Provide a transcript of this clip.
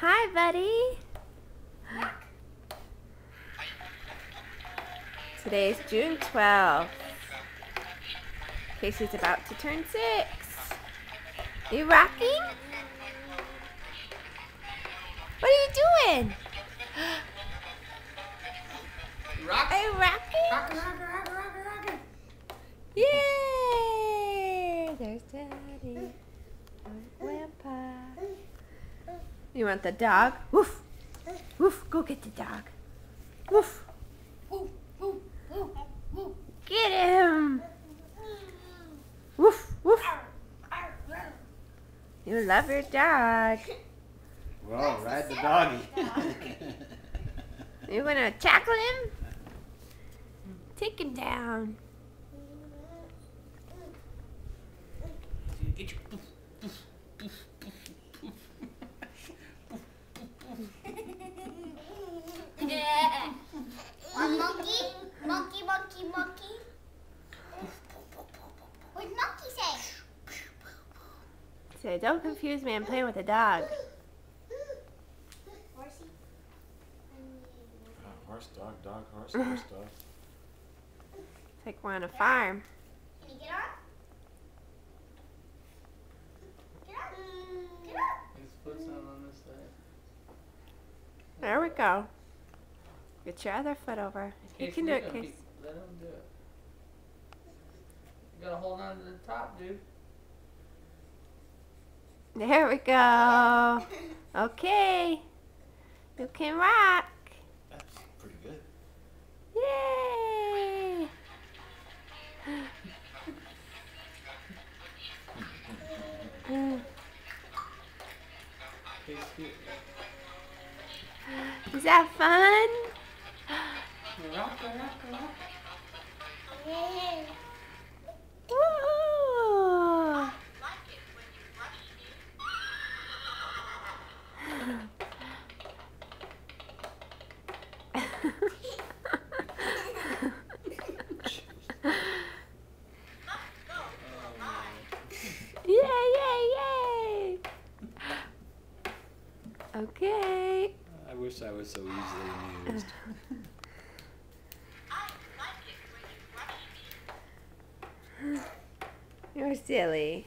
Hi, buddy. Today's June 12th. Casey's about to turn 6. Are you rocking? What are you doing? Rocking? Are you rocking? Rocking. Yay! There's Daddy. Grandpa. You want the dog? Woof! Woof! Go get the dog. Woof! Get him! Woof! Woof! You love your dog. Well, ride the doggy. You want to tackle him? Take him down. Get your Monkey. What'd monkey say? Say, don't confuse me. I'm playing with a dog. Horsey. Horse, dog, horse, horse, dog. It's like we're on a farm. Can you get on? Get up. His foot's not on this side. There we go. Get your other foot over. You can do it, Case. Let him do it. You gotta hold on to the top, dude. There we go. Okay. You can rock. That's pretty good. Yay! Is that fun? Rock. Woo! Yay! Okay. I wish I was so easily amused. You're silly.